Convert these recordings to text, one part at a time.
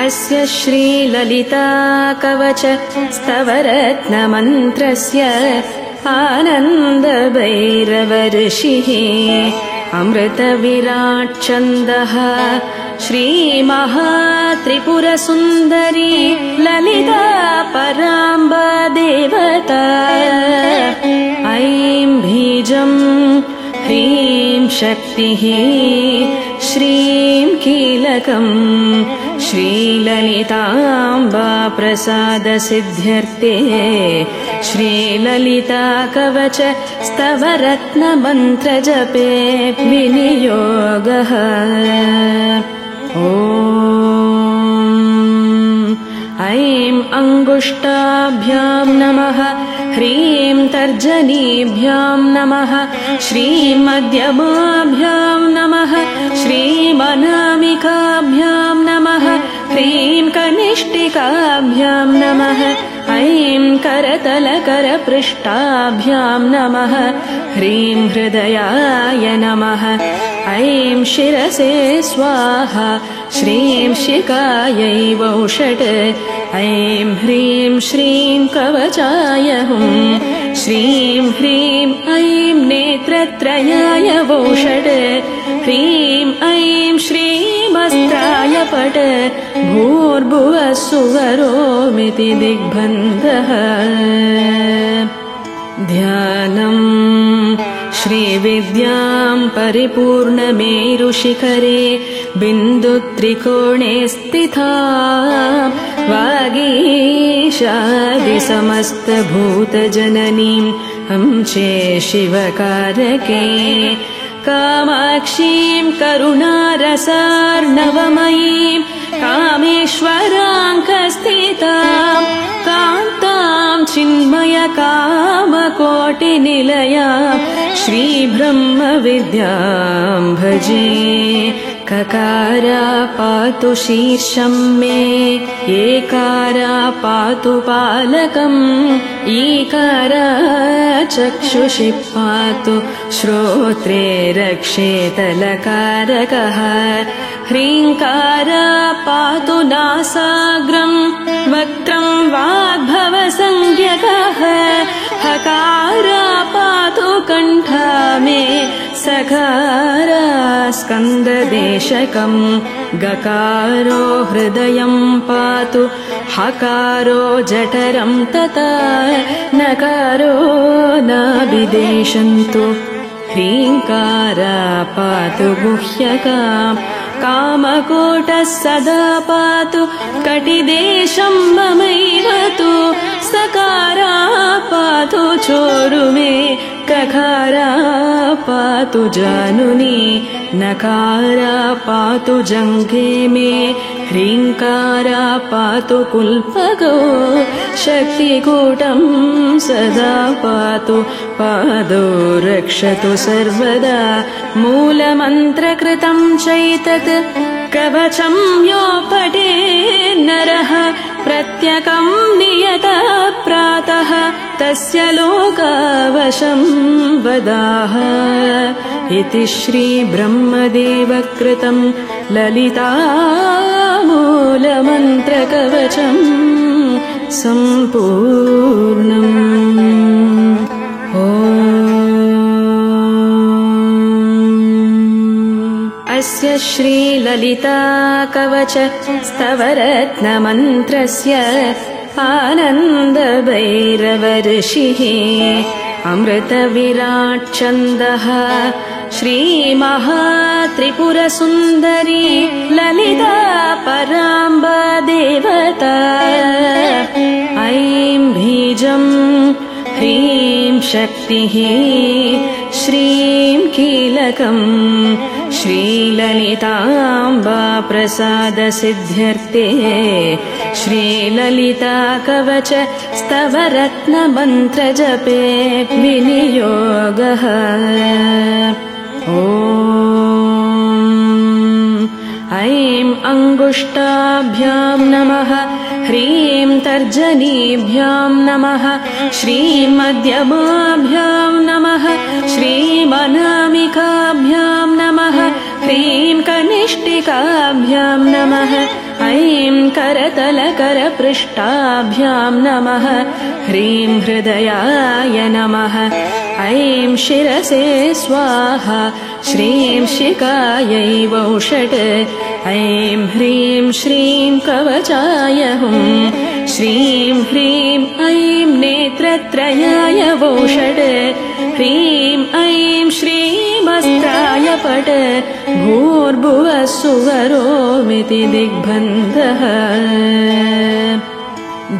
अस्य श्रीललिता कवच स्तवरत्नमन्त्रस्य आनन्दभैरवऋषिः अमृतविराट्छन्दः श्रीमहात्रिपुरसुन्दरी ललिता पराम्बा देवता। ऐं बीजं ह्रीं शक्तिः श्रीं कीलकम् श्रीललिताम्बा प्रसादसिद्ध्यर्थे श्रीललिता कवच स्तवरत्नमन्त्रजपे विनियोगः। ॐ ऐं अङ्गुष्ठाभ्यां नमः, ह्रीं तर्जनीभ्यां नमः, श्रीं मध्यमाभ्यां नमः, श्रीमनामिकाभ्यां नमः, ह्रीं कनिष्ठिकाभ्यां नमः, ऐं करतलकरपृष्ठाभ्यां नमः, ह्रीं हृदयाय नमः, ऐं शिरसे स्वाहा, श्रीं शिखायै वौषट्, ऐं ह्रीं श्रीं कवचाय हुं, श्रीं ह्रीं ऐं नेत्रत्रयाय वौषट्, ह्रीं ऐं श्रीमस्त्राय पट्, भूर्भुवः सुवरोमिति दिग्बन्धः। ध्यानम् श्रीविद्यां परिपूर्णमेरुशिखरे बिन्दुत्रिकोणे स्थिता वागीशादिसमस्तभूतजननीं हंसे शिवकारके कामाक्षीं करुणारसार्णवमयीं कामेश्वराङ्कस्थितां कान्तां चिन्मयकामकोटिनिलयां श्रीब्रह्मविद्यां भजे। ककारा पातु शीर्षं मे, एकारा पातु पालकम्, ईकारा चक्षुषि पातु, श्रोत्रे रक्षेत लकारकः, ह्रीङ्कारा पातु नासाग्रम्, वक्त्रं वाग्भवसंज्ञकः, हकारा पातु कण्ठा मे, सकारा स्कन्ददेशकम्, गकारो हृदयं पातु, हकारो जठरं तथा, नकारो नाभिदेशन्तु, ह्रीङ्कारा पातु गुह्यकाम्, कामकोटः सदा पातु, कटिदेशं ममैव तु, सकारा पातु चोरुमे, ककारा पातु जानुनी, नकारा पातु जङ्घे मे, ह्रीङ्कारा पातु कुल्पको, शक्तिकूटं सदा पातु, पादो रक्षतु सर्वदा, मूलमन्त्रकृतं चैतत् कवचं यो पठे नरः, प्रत्यकं नियतः प्रातः, तस्य लोकावशं वदाह। इति श्रीब्रह्मदेवकृतं ललितामूलमन्त्रकवचं सम्पूर्णम्। अस्य श्रीललिता कवच स्तवरत्नमन्त्रस्य आनन्दभैरवऋषिः अमृतविराट्छन्दः श्रीमहात्रिपुरसुन्दरी ललिता पराम्बा देवता। ऐं बीजं ह्रीं शक्तिः श्रीं कीलकम् श्रीललिताम्बा प्रसादसिद्ध्यर्थे श्रीललिता कवच स्तवरत्नमन्त्रजपे विनियोगः। ॐ ऐं अङ्गुष्टाभ्यां नमः ह्रीं तर्जनीभ्यां नमः श्रीं मध्यमाभ्यां नमः श्रीं अनामिकाभ्यां नमः ह्रीं कनिष्ठिकाभ्यां नमः ऐं करतलकरपृष्ठाभ्यां नमः ह्रीं हृदयाय नमः ऐं शिरसे स्वाहा श्रीं शिखायै वौषट् ऐं ह्रीं श्रीं कवचाय हुं श्रीं ह्रीं ऐं नेत्रत्रयाय वौषट् ह्रीं ऐं श्रीमस्त्राय पट् भूर्भुवः सुवरोमिति दिग्बन्धः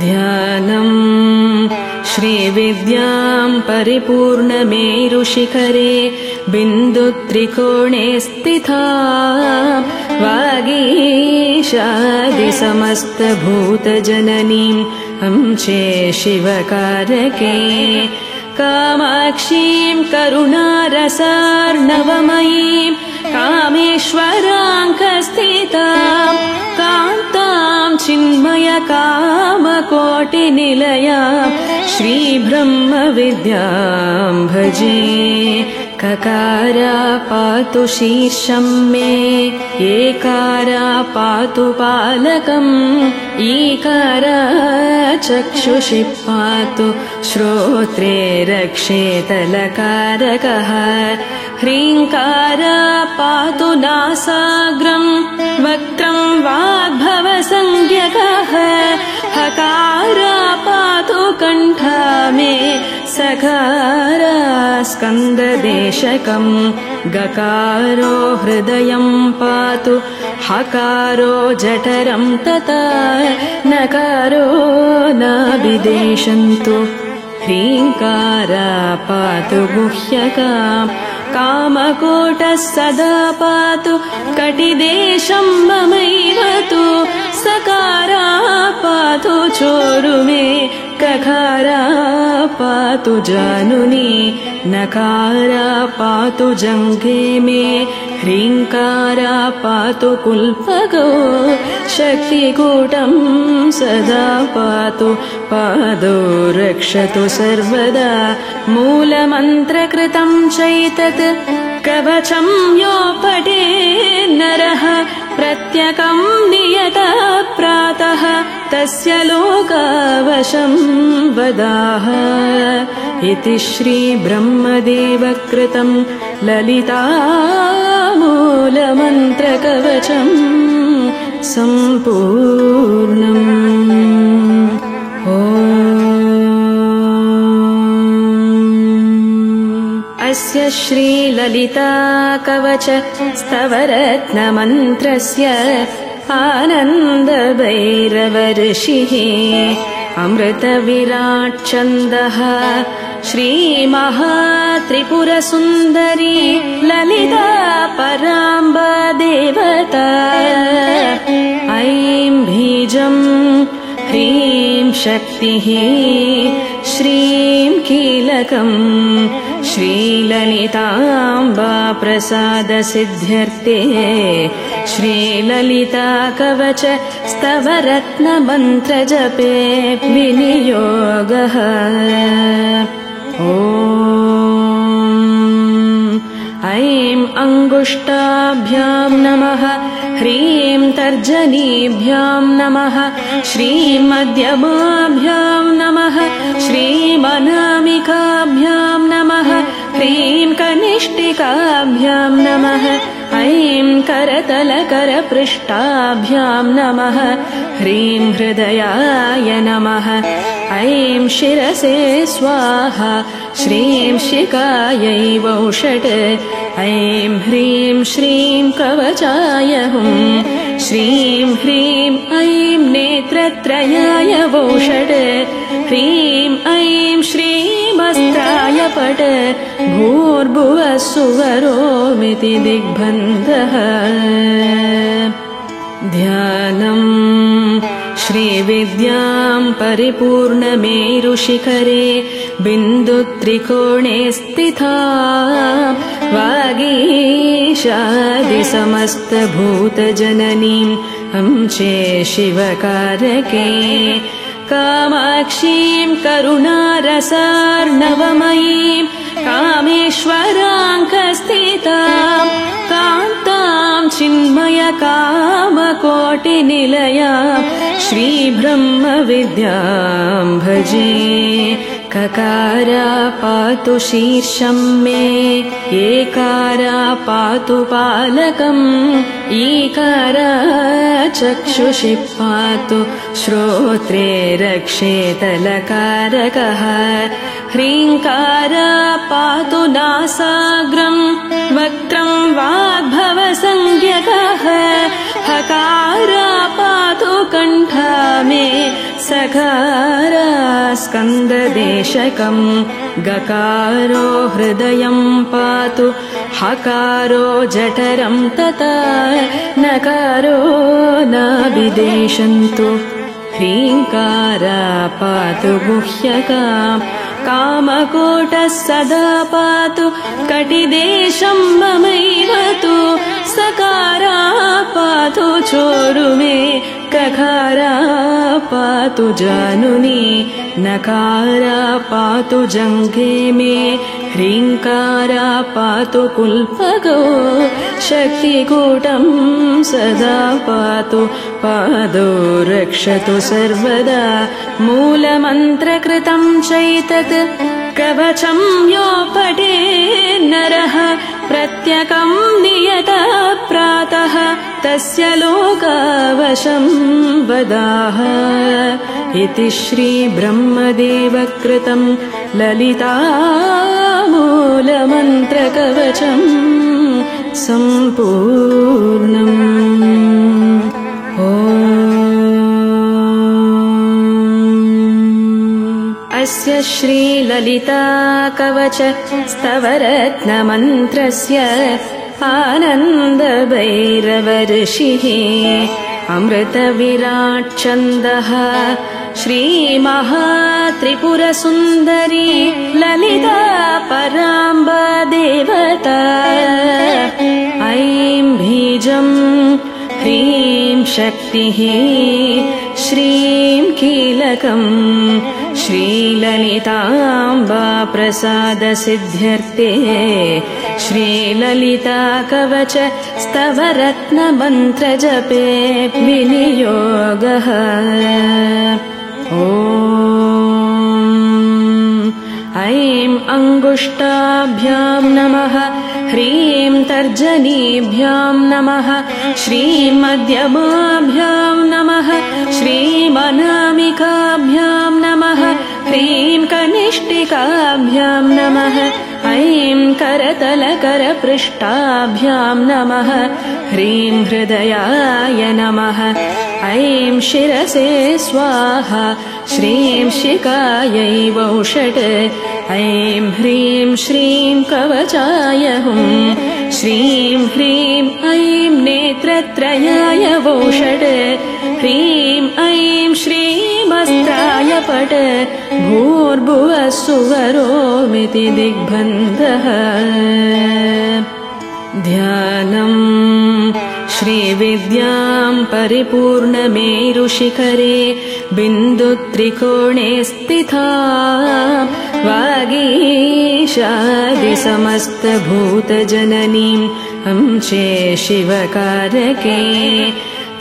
ध्यानम् श्रीविद्यां परिपूर्णमेरुशिखरे बिन्दुत्रिकोणे स्थिता वागीशादिसमस्तभूतजननीं अंशे शिवकारके कामाक्षीं करुणारसार्णवमयीं कामेश्वराङ्कस्थितां कान्तां चिन्मयकामकोटिनिलयां श्रीब्रह्मविद्यां भजे ककारा पातु शीर्षं मे एकारा पातु पालकम् ईकारा चक्षुषि पातु श्रोत्रे रक्षेत लकारकः ह्रीङ्कारा पातु नासाग्रं वक्त्रं वाग्भवसंज्ञकः हकारा पातु कण्ठा मे सकारा स्कन्ददेशकम् गकारो हृदयं पातु हकारो जठरं तथा नकारो नाभिदेशन्तु ह्रीङ्कारा पातु गुह्यकाम् कामकोटः सदा पातु कटिदेशं ममैव तु सकारा पातु चोरुमे ककारा पातु जानुनी नकारा पातु जङ्घे मे ह्रीङ्कारा पातु कुल्पगो शक्तिकूटं सदा पातु पादो रक्षतु सर्वदा मूलमन्त्रकृतं चैतत् कवचं यो पठे नरः प्रत्यकं नियतः प्रातः तस्य लोकावशं वदाह इति श्रीब्रह्मदेवकृतं ललितामूलमन्त्रकवचं सम्पूर्णम्। अस्य श्रीललिताकवच स्तवरत्नमन्त्रस्य आनन्दभैरवऋषिः अमृतविराट्छन्दः श्रीमहात्रिपुरसुन्दरी ललिता पराम्बा देवता ऐं बीजं ह्रीं शक्तिः श्रीं कीलकम् श्रीललिताम्बा प्रसादसिद्ध्यर्थे श्रीललिता कवच स्तवरत्नमन्त्रजपे विनियोगः। ऐं अङ्गुष्टाभ्यां नमः ह्रीं तर्जनीभ्यां नमः श्रीं मध्यमाभ्यां नमः श्रीं अनामिकाभ्यां नमः ह्रीं कनिष्ठिकाभ्यां नमः ऐं करतलकरपृष्ठाभ्यां नमः ह्रीं हृदयाय नमः ऐं शिरसे स्वाहा श्रीं शिखायै वौषट् ऐं ह्रीं श्रीं कवचाय हुं श्रीं ह्रीं ऐं नेत्रत्रयाय वौषट् ह्रीं ऐं श्रीमस्त्राय पट् भूर्भुवः सुवरोमिति दिग्बन्धः। ध्यानम् श्रीविद्यां परिपूर्णमेरुशिखरे बिन्दुत्रिकोणे स्थिता वागीशादिसमस्तभूतजननीं अंशे शिवकारके कामाक्षीं करुणारसार्णवमयीं कामेश्वराङ्कस्थितां कान्तां चिन्मयकामकोटिनिलयां श्रीब्रह्मविद्यां भजे ककारा पातु शीर्षं मे एकारा पातु पालकम् ईकारा चक्षुषि पातु श्रोत्रे रक्षेत लकारकः ह्रीङ्कारा पातु नासाग्रं वक्त्रं वाग्भवसंज्ञकः हकारा पातु कण्ठा मे सकारा स्कन्ददेशकम् गकारो हृदयं पातु हकारो जठरं तथा नकारो नाभिदेशन्तु ह्रीङ्कारा पातु गुह्यकाम् कामकोटः सदा पातु कटिदेशं ममैव तु सकारा पातु चोरुमे ककारा पातु जानुनी नकारा पातु जङ्घे मे ह्रीङ्कारा पातु कुल्पगो शक्तिकूटं सदा पातु पादो रक्षतु सर्वदा मूलमन्त्रकृतं चैतत् कवचं यो पठे नरः प्रत्यकं नियतः प्रातः तस्य लोकावशं वदाह इति श्रीब्रह्मदेवकृतं ललितामूलमन्त्रकवचम् सम्पूर्णम्। अस्य श्रीललिताकवच स्तवरत्नमन्त्रस्य आनन्दभैरवऋषिः अमृतविराट्छन्दः श्रीमहात्रिपुरसुन्दरी ललिता पराम्बा देवता ऐं बीजं ह्रीं शक्तिः श्रीं कीलकम् श्रीललिताम्बा प्रसादसिद्ध्यर्थे श्रीललिता कवच स्तवरत्नमन्त्रजपे विनियोगः। ऐं अङ्गुष्ठाभ्यां नमः ह्रीं तर्जनीभ्यां नमः श्रीं मध्यमाभ्यां नमः श्रीमनामिकाभ्यां नमः ह्रीं कनिष्ठिकाभ्यां नमः ऐं करतलकरपृष्ठाभ्यां नमः ह्रीं हृदयाय नमः ऐं शिरसे स्वाहा श्रीं शिखायै वौषट् ऐं ह्रीं श्रीं कवचाय हुं श्रीं ह्रीं ऐं नेत्रत्रयाय वौषट् ह्रीं ऐं श्रीमस्त्राय पट् भूर्भुवः सुवरोमिति दिग्बन्धः। ध्यानम् श्रीविद्यां परिपूर्णमेरुशिखरे बिन्दुत्रिकोणे स्थिता वागीशादिसमस्तभूतजननीं अंशे शिवकारके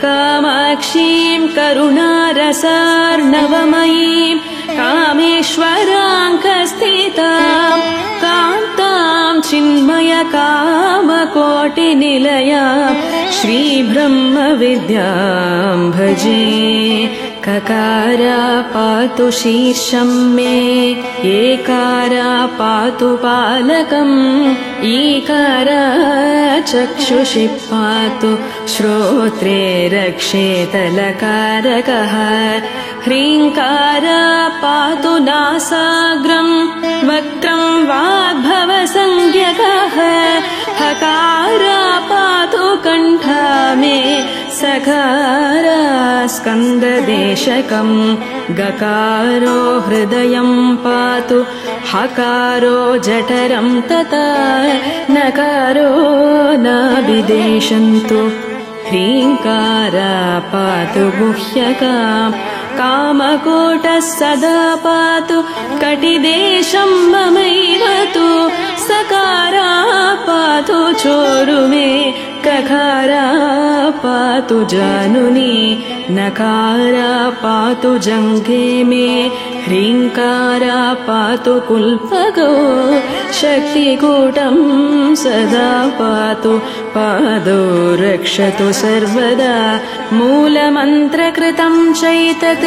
कामाक्षीं करुणारसार्णवमयीं कामेश्वराङ्कस्थितां कान्तां चिन्मयकामकोटिनिलयां श्रीब्रह्मविद्यां भजे ककारा पातु शीर्षं मे एकारा पातु पालकम् ईकारा चक्षुषि पातु श्रोत्रे रक्षेत लकारकः ह्रीङ्कारा पातु नासाग्रं वक्त्रं वाग्भवसंज्ञकः हकारा पातु कण्ठा मे सकारा स्कन्ददेशकम् गकारो हृदयं पातु हकारो जठरं तथा नकारो नाभिदेशन्तु ह्रीङ्कारा पातु गुह्यकाम् कामकोटः सदा पातु कटिदेशं ममैव तु सकारा पातु चोरुमे ककारा पातु जानुनी नकारा पातु जङ्घे मे ह्रीङ्कारा पातु कुल्पगो शक्तिकूटं सदा पातु पादो रक्षतु सर्वदा मूलमन्त्रकृतं चैतत्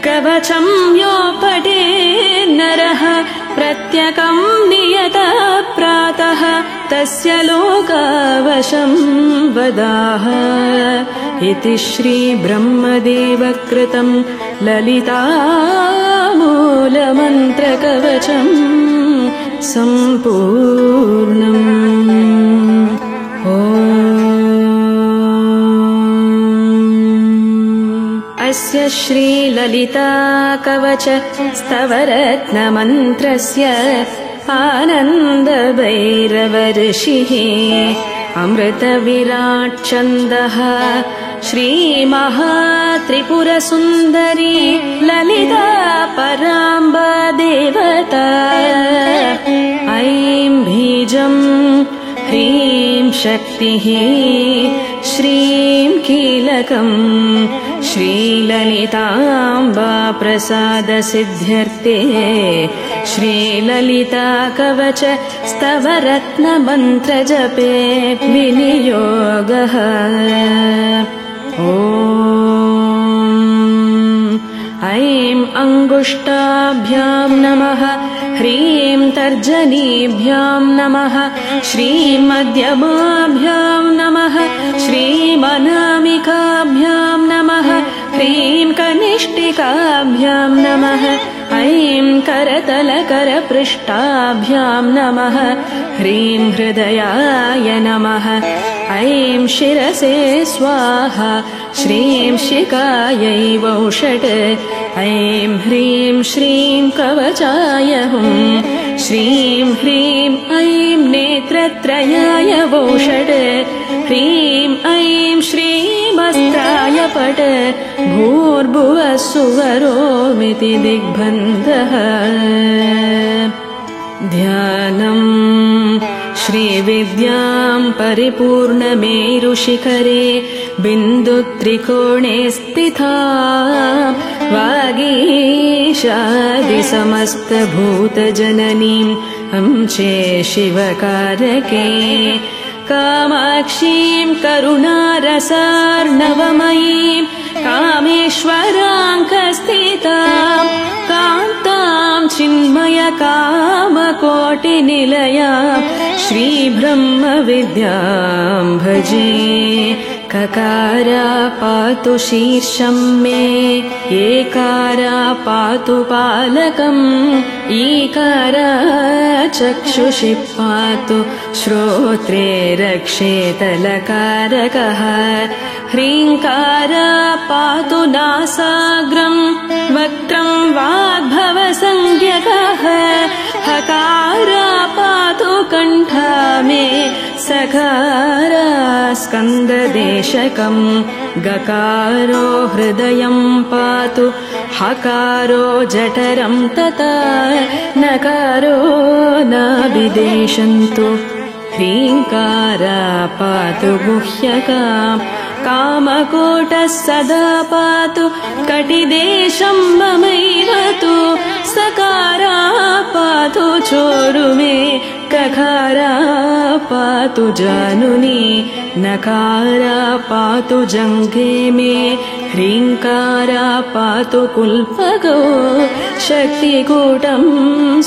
कवचं यो पठे नरः प्रत्यकं नियतः प्रातः तस्य लोकावशं वदाह इति श्रीब्रह्मदेवकृतं ललितामूलमन्त्रकवचम् सम्पूर्णम्। अस्य श्रीललिताकवच स्तवरत्नमन्त्रस्य आनन्दभैरवऋषिः अमृतविराट्छन्दः श्रीमहात्रिपुरसुन्दरी ललिता पराम्बा देवता ऐं बीजं ह्रीं शक्तिः श्रीं कीलकम् श्रीललिताम्बा प्रसादसिद्ध्यर्थे श्रीललिता कवच स्तवरत्नमन्त्रजपे विनियोगः। ऐं अङ्गुष्ठाभ्यां नमः ह्रीं तर्जनीभ्यां नमः श्रीं मध्यमाभ्यां नमः श्रीमनामिकाभ्यां नमः ह्रीं कनिष्ठिकाभ्यां नमः ऐं करतलकरपृष्ठाभ्यां नमः ह्रीं हृदयाय नमः ऐं शिरसे स्वाहा श्रीं शिखायै वौषट् ऐं ह्रीं श्रीं कवचाय हुं श्रीं ह्रीं ऐं नेत्रत्रयाय वौषट् ह्रीं ऐं श्रीमस्त्राय पट् भूर्भुवः सुवरोमिति दिग्बन्धः। ध्यानम् श्रीविद्यां परिपूर्णमेरुशिखरे बिन्दुत्रिकोणे स्थिता वागीशादिसमस्तभूतजननीं अंशे शिवकारके कामाक्षीं करुणारसार्णवमयीं कामेश्वराङ्कस्थितां कान्तां चिन्मयकामकोटिनिलयां श्रीब्रह्मविद्यां भजे। ककारा पातु शीर्षं मे एकारा पातु पालकम् ईकारा चक्षुषि पातु श्रोत्रे रक्षेतलकारकः ह्रीङ्कारा पातु नासाग्रं वक्त्रं वाग्भवसंज्ञकः हकारा पातु कण्ठा मे सकारा स्कन्ददेशकम् गकारो हृदयं पातु हकारो जठरं तथा नकारो नाभिदेशन्तु ह्रीङ्कारा पातु गुह्यकाम् कामकोटः सदा पातु कटिदेशं ममैव तु सकारा पातु चोरुमे ककारा पातु जानुनी नकारा पातु जङ्घे मे ह्रीङ्कारा पातु कुल्पगो शक्तिकूटं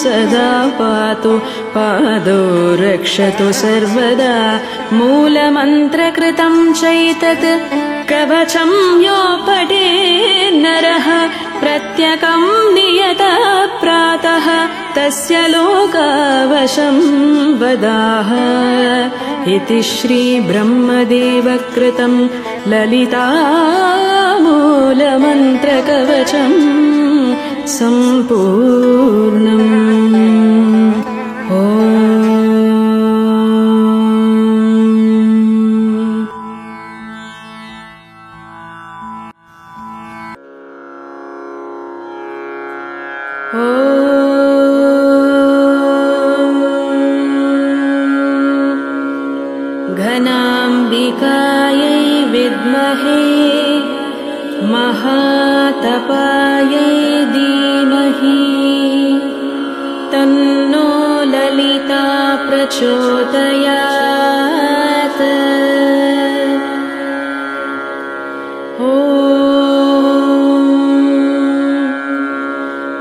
सदा पातु पादो रक्षतु सर्वदा मूलमन्त्रकृतं चैतत् कवचं यो पठे नरः प्रत्यकं नियतः प्रातः तस्य लोकावशं वदाह इति श्रीब्रह्मदेवकृतं ललितामूलमन्त्रकवचम् सम्पूर्णम्। महातपायै धीमहि तन्नो ललिता प्रचोदयात्। ॐ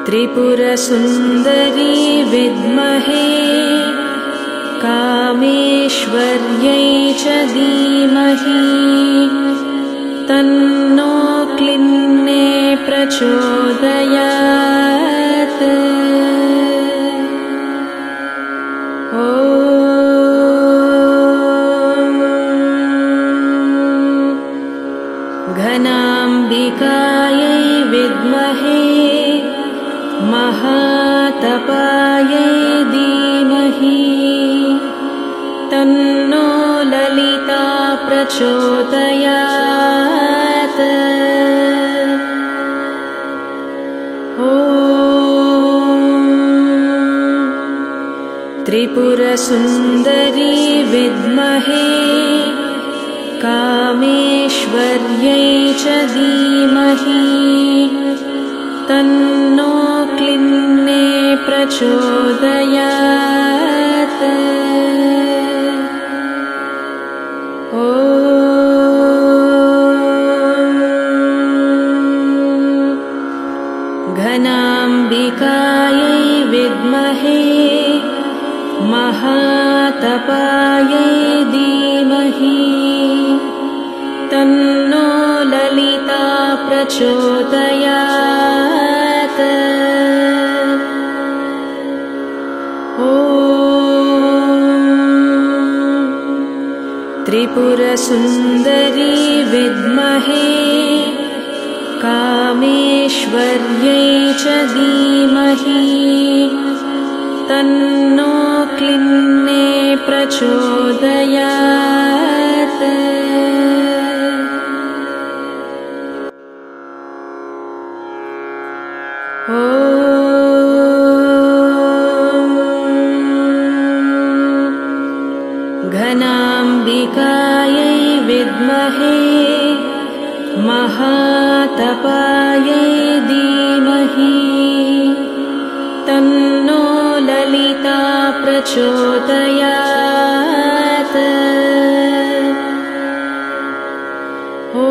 त्रिपुरसुन्दरी विद्महे कामेश्वर्यै च धीमहि तन्नो क्लिन्ने प्रचोदयात्। ॐ घनाम्बिकायै विद्महे महातपायै धीमहि तन्नो ललिता प्रचोदयात्। ॐ त्रिपुरसुन्दरी विद्महे कामेश्वर्यै च धीमहि तन्नो क्लिन्ने प्रचोदयात्। ॐ घनाम्बिकायै विद्महे महातपायै धीमहि तन्नो ललिता प्रचोदयात्। ॐ त्रिपुरसुन्दरी विद्महे कामेश्वर्यै च धीमहि तन्नो क्लिन्ने प्रचोदयात्। ॐ घनाम्बिकायै विद्महे महातपायै धीमहि तन्नो ललिता प्रचोदयात्। ॐ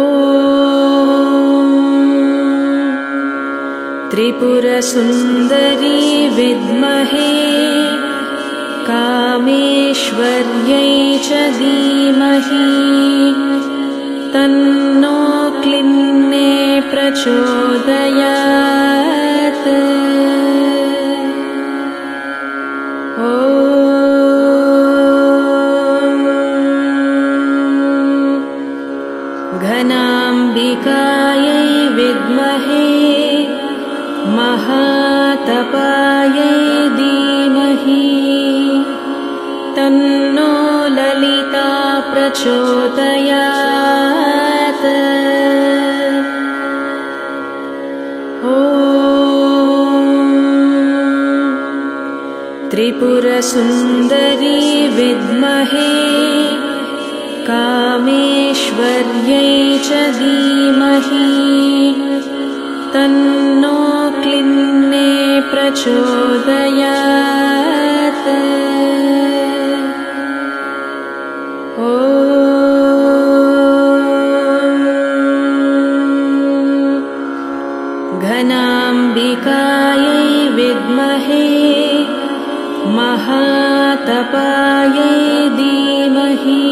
त्रिपुरसुन्दरी विद्महे कामेश्वर्यै च धीमहि तन्नो क्लिन्ने प्रचोदयात्। ॐ घनाम्बिकायै विद्महे महातपायै धीमहि तन्नो ललिता प्रचोदयात्। ॐ त्रिपुरसुन्दरी विद्महे कामेश्वर्यै च धीमहि तन्नो क्लिन्ने प्रचोदयात्। ॐ घनाम्बिकायै विद्महे महातपायै धीमहि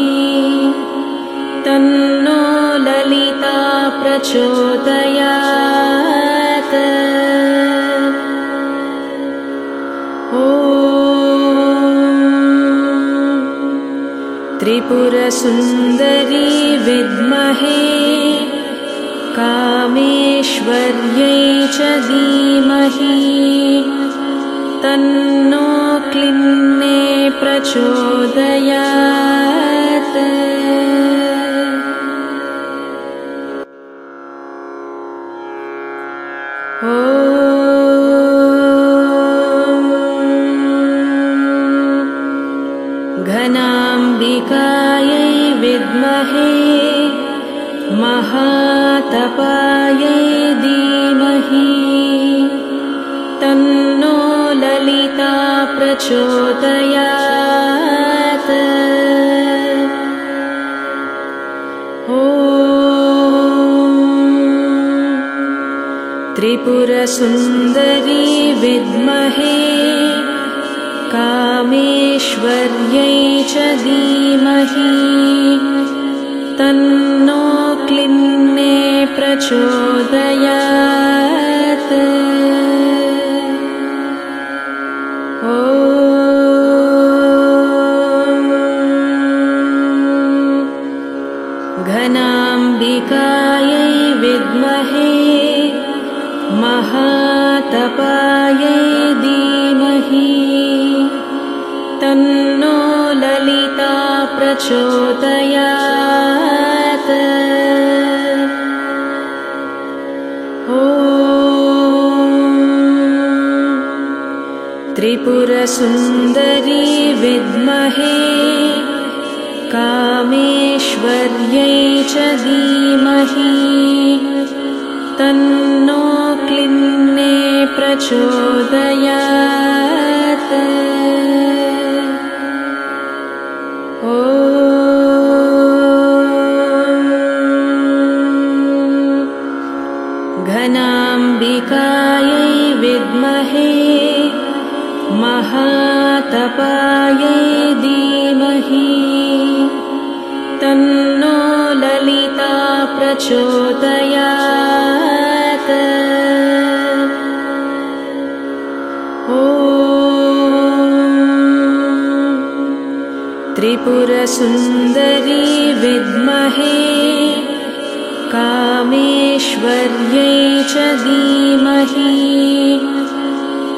तन्नो ललिता प्रचोदयात्। ॐ त्रिपुरसुन्दरी विद्महे कामेश्वर्यै च धीमहि तन्नो क्लिन्ने प्रचोदयात्। ॐ घनाम्बिकायै विद्महे महातपायै प्रचोदयात्। ॐ त्रिपुरसुन्दरी विद्महे कामेश्वर्यै च धीमहि तन्नो क्लिन्ने प्रचोदयात्। ॐ घनाम्बिकायै विद्महे महातपायै धीमहि तन्नो ललिता प्रचोदयात्। ॐ त्रिपुरसुन्दरी विद्महे कामेश्वर्यै च धीमहि तन्नो क्लिन्ने प्रचोदयात्। ॐ घनाम्बिकायै विद्महे महातपायै धीमहि तन्नो ललिता प्रचोदयात्। ॐ त्रिपुरसुन्दरी विद्महे कामेश्वर्यै च धीमहि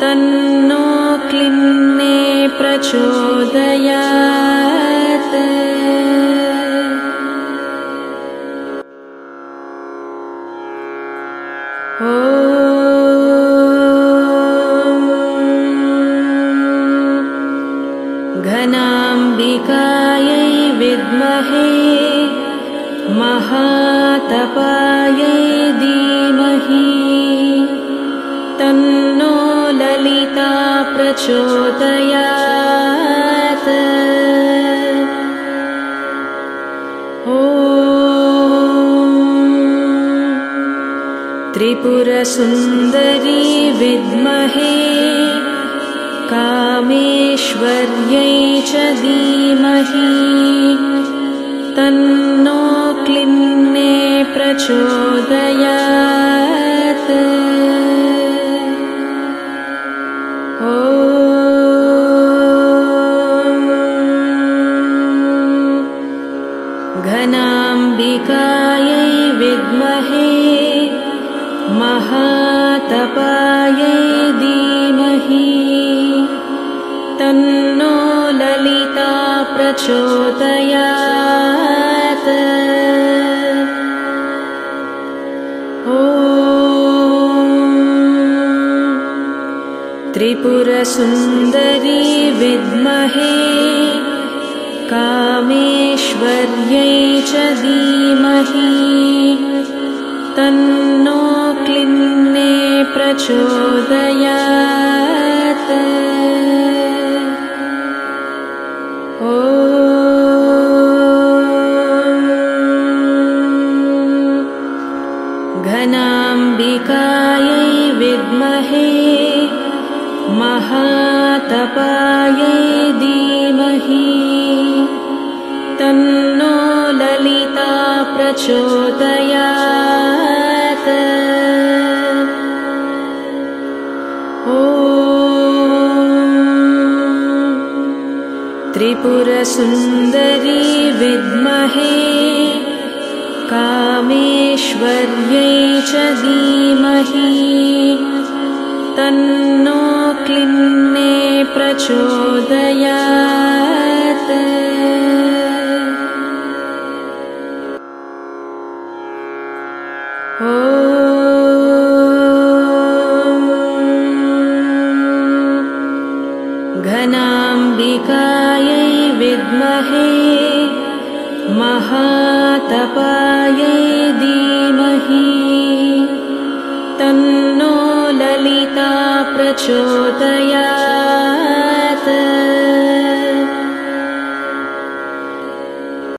तन्नो क्लिन्ने प्रचोदयात्। ॐ घनाम्बिकायै विद्महे महातपायै धीमहि तन्नो ललिता प्रचोदयात्। ॐ त्रिपुरसुन्दरी विद्महे कामेश्वर्यै च धीमहि तन्नो क्लिन्ने प्रचोदयात्। ॐ घनाम्बिकायै विद्महे महातपायै धीमहि तन्नो ललिता प्रचोदयात्। ॐ त्रिपुरसुन्दरी विद्महे कामेश्वर्यै च धीमहि तन्नो क्लिन्ने प्रचोदयात्। ॐ घनाम्बिकायै विद्महे महातपायै धीमहि तन्नो ललिता प्रचोदयात्। ॐ त्रिपुरसुन्दरी विद्महे कामेश्वर्यै च धीमहि तन्नो क्लिन्ने प्रचोदयात्। ॐ घनाम्बिकायै विद्महे महातपायै धीमहि तन्नो ललिता प्रचोदयात्।